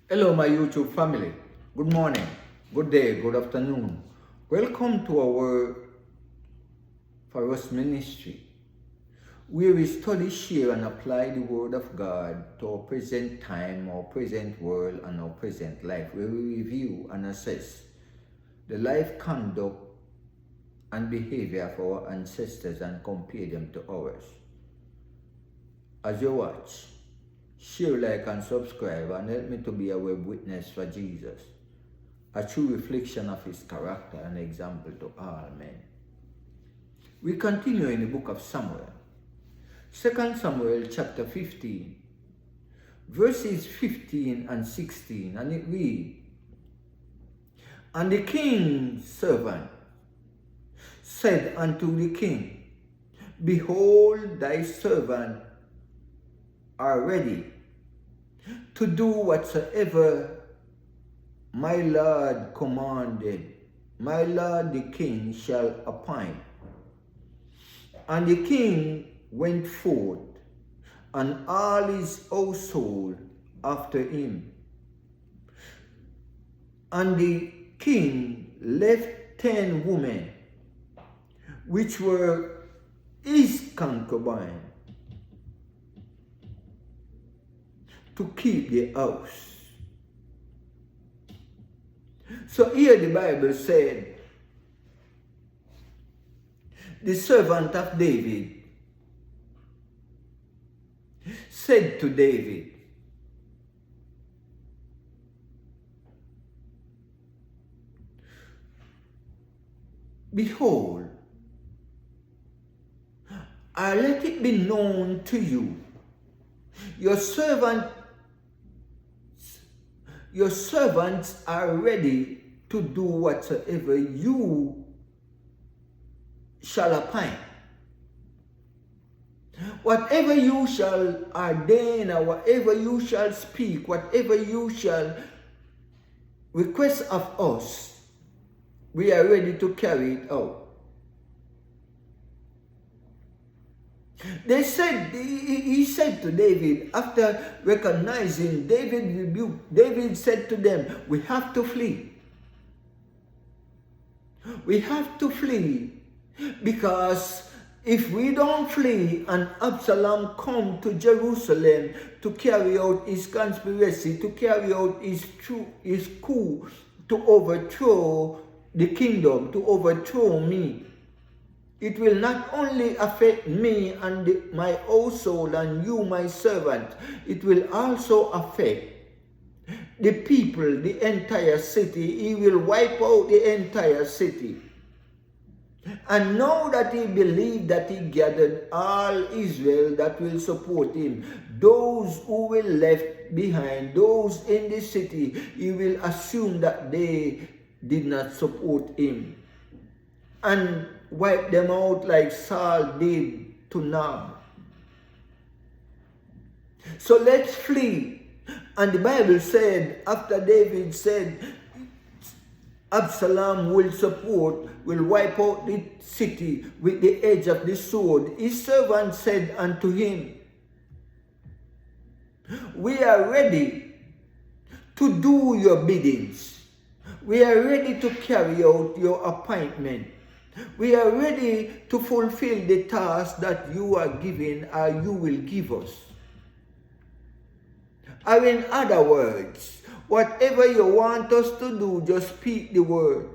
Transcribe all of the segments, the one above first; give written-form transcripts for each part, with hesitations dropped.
Hello, my YouTube family. Good morning, good day, good afternoon. Welcome to our For Us ministry, where we study, share, and apply the Word of God to our present time, our present world, and our present life, where we review and assess the life, conduct, and behavior of our ancestors and compare them to ours. As you watch, share, like, and subscribe, and help me to be a web witness for Jesus, a true reflection of his character and example to all men. We continue in the book of Samuel, 2 Samuel chapter 15, verses 15 and 16, and it reads, And the king's servant said unto the king, Behold, thy servant are ready to do whatsoever my lord commanded. My lord the king shall appoint. And the king went forth, and all his household after him. And the king left 10 women, which were his concubines, to keep the house. So here the Bible said, the servant of David said to David, Behold, I let it be known to you, your servants are ready to do whatsoever you shall appoint. Whatever you shall ordain, or whatever you shall speak, whatever you shall request of us, we are ready to carry it out. He said to David, after recognizing David rebuked, David said to them, we have to flee. We have to flee, because if we don't flee and Absalom come to Jerusalem to carry out his conspiracy, to carry out his coup, to overthrow the kingdom, to overthrow me, it will not only affect me and my household and you, my servant, it will also affect the people, the entire city. He will wipe out the entire city. And now that he believed that he gathered all Israel that will support him, those who will left behind, those in the city, he will assume that they did not support him, and wipe them out like Saul did to Nob. So let's flee. And the Bible said, after David said, Absalom will wipe out the city with the edge of the sword, his servant said unto him, we are ready to do your biddings. We are ready to carry out your appointment. We are ready to fulfill the task that you are giving, or you will give us. Or in other words, whatever you want us to do, just speak the word.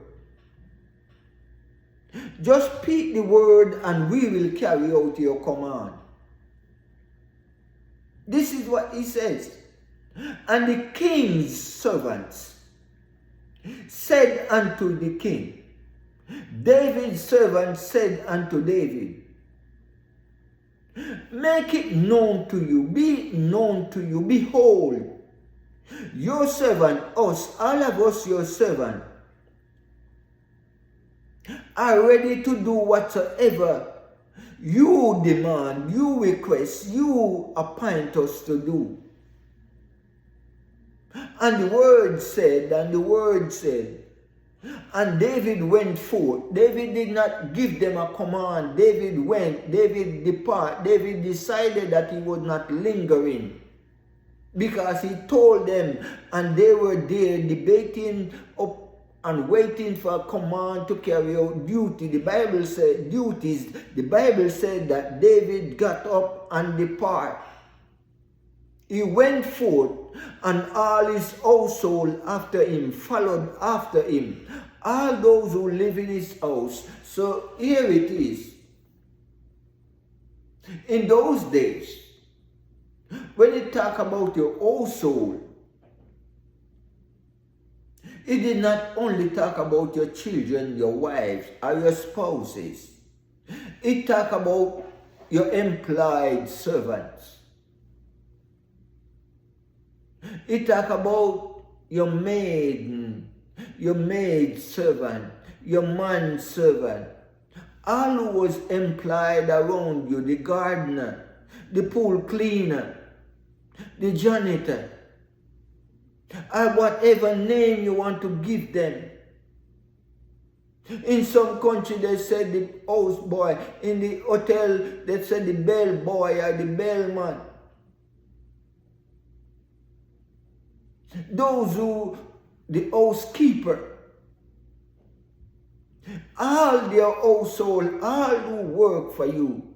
Just speak the word and we will carry out your command. This is what he says. And the king's servants said unto the king, David's servant said unto David, make it known to you, be known to you, behold, your servant, us, all of us, your servant, are ready to do whatsoever you demand, you request, you appoint us to do. And the word said, and David went forth. David did not give them a command. David went, David departed. David decided that he was not lingering. because he told them, and they were there debating up and waiting for a command to carry out duty. The Bible said duties. The Bible said that David got up and departed. He went forth, and all his household after him followed after him, all those who live in his house. So here it is. In those days, when you talk about your household, it did not only talk about your children, your wives, or your spouses. It talk about your employed servants. It talk about your maid servant, your man servant, all who was employed around you, the gardener, the pool cleaner, the janitor, or whatever name you want to give them. In some country they said the house boy, in the hotel they said the bell boy or the bellman. Those who, the housekeeper, all their household, all who work for you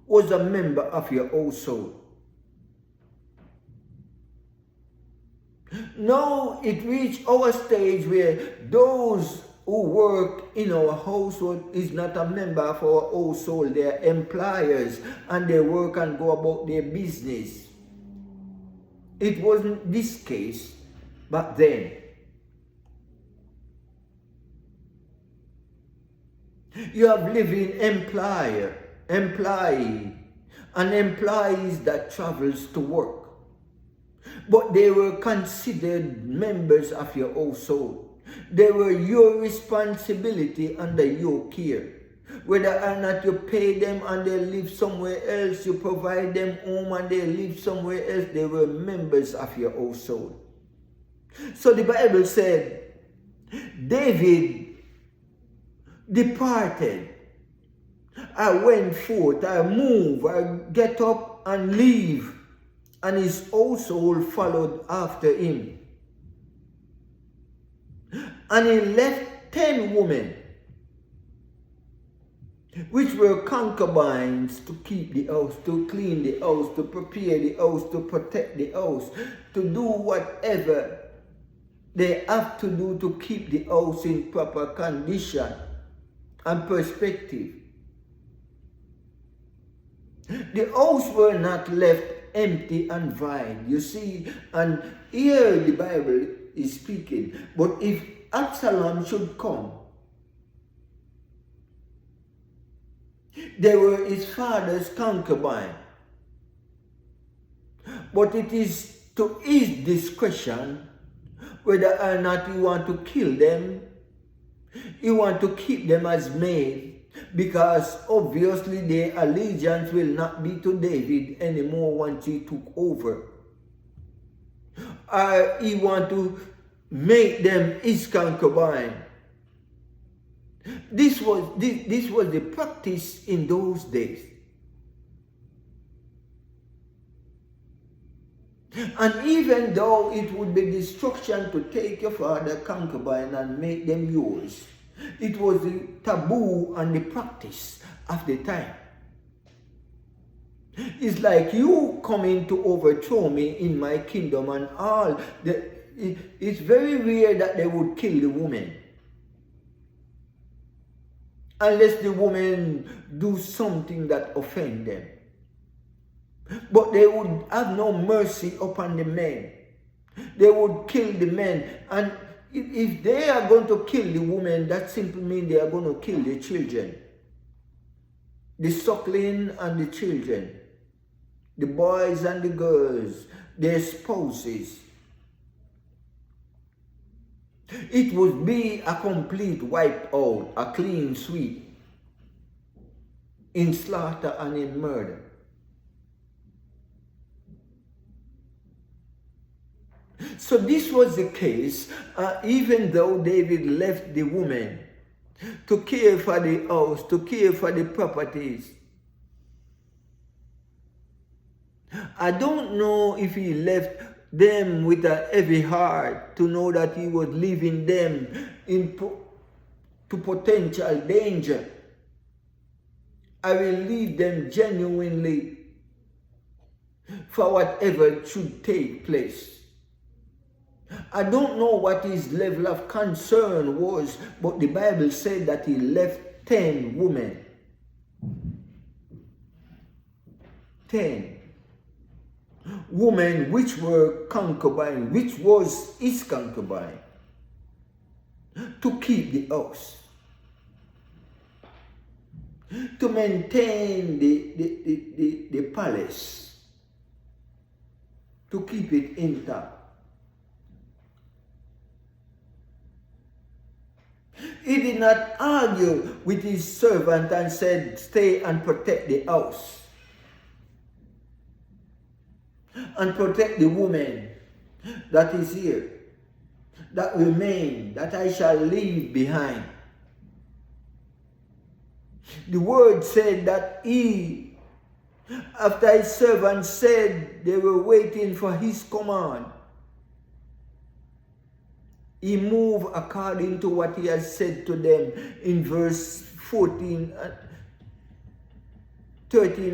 was a member of your household. Now it reached our stage where those who work in our household is not a member of our household. They are employers and they work and go about their business. It wasn't this case back then. You have living employer, employee, and employees that travels to work. But they were considered members of your household. They were your responsibility under your care. Whether or not you pay them and they live somewhere else, you provide them home and they live somewhere else, they were members of your household. So the Bible said, David departed. I went forth, I moved, I get up and leave. And his household followed after him. And he left 10 women, which were concubines, to keep the house, to clean the house, to prepare the house, to protect the house, to do whatever they have to do to keep the house in proper condition and perspective. The house were not left empty and void, you see, and here the Bible is speaking. But if Absalom should come, they were his father's concubine, but it is to his discretion whether or not you want to kill them, you want to keep them as maids, because obviously their allegiance will not be to David anymore once he took over. Or he want to make them his concubine. This was the practice in those days. And even though it would be destruction to take your father's concubine and make them yours, it was the taboo and the practice of the time. It's like you coming to overthrow me in my kingdom and all. It's very rare that they would kill the woman, unless the woman do something that offend them. But they would have no mercy upon the men. They would kill the men. And if they are going to kill the woman, that simply means they are going to kill the children. The suckling and the children. The boys and the girls. Their spouses. It would be a complete wipe out, a clean sweep, in slaughter and in murder. So this was the case, even though David left the woman to care for the house, to care for the properties. I don't know if he left them with a heavy heart to know that he was leaving them to potential danger. I will leave them genuinely for whatever should take place. I don't know what his level of concern was, but the Bible said that he left 10 women. 10 women which were concubine, which was his concubine, to keep the house, to maintain the palace, to keep it intact. He did not argue with his servant and said, stay and protect the house and protect the woman that is here, that remain, that I shall leave behind. The word said that he, after his servant said they were waiting for his command, he moved according to what he has said to them in verse 13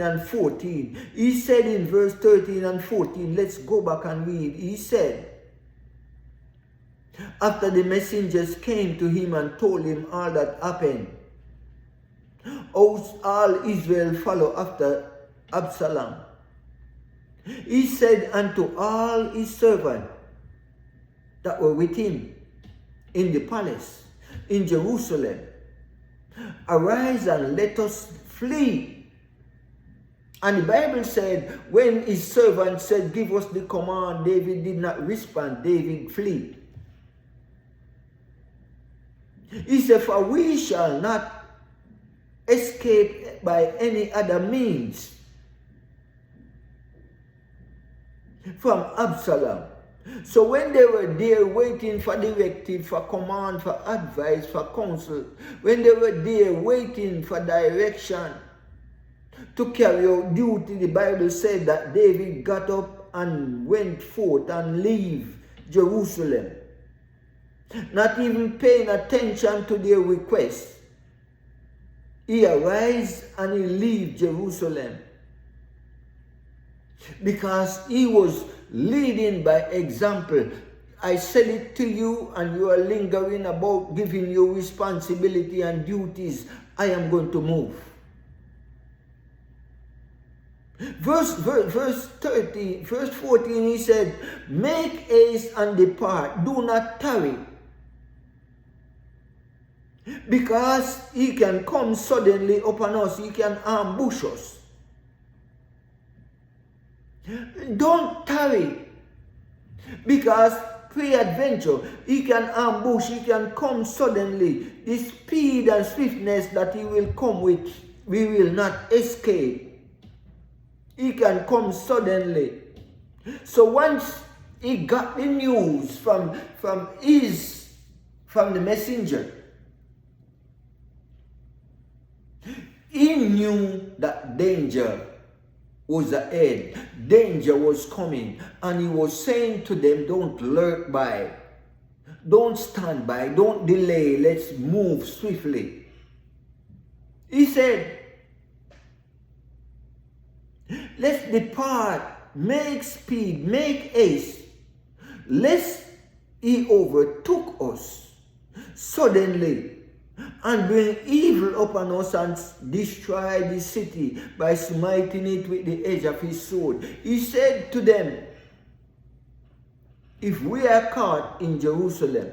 and 14. He said in verse 13 and 14, let's go back and read. He said, after the messengers came to him and told him all that happened, all Israel followed after Absalom. He said unto all his servants that were with him in the palace in Jerusalem, arise and let us flee. And the Bible said, when his servant said, give us the command, David did not respond. David flee. He said, for we shall not escape by any other means from Absalom. So when they were there waiting for directive, for command, for advice, for counsel, when they were there waiting for direction to carry out duty, the Bible said that David got up and went forth and leave Jerusalem, not even paying attention to their request. He arise and he leave Jerusalem because he was leading by example. I said it to you and you are lingering about giving you responsibility and duties. I am going to move. Verse 14, he said, make haste and depart, do not tarry, because he can come suddenly upon us, he can ambush us. Don't tarry, because pre-adventure, he can ambush, he can come suddenly. The speed and swiftness that he will come with, we will not escape. He can come suddenly. So once he got the news from the messenger, he knew that danger was ahead. Danger was coming. And he was saying to them, don't lurk by. Don't stand by. Don't delay. Let's move swiftly. He said, let's depart. Make speed. Make haste. Lest he overtook us suddenly and bring evil upon us and destroy the city by smiting it with the edge of his sword. He said to them, if we are caught in Jerusalem,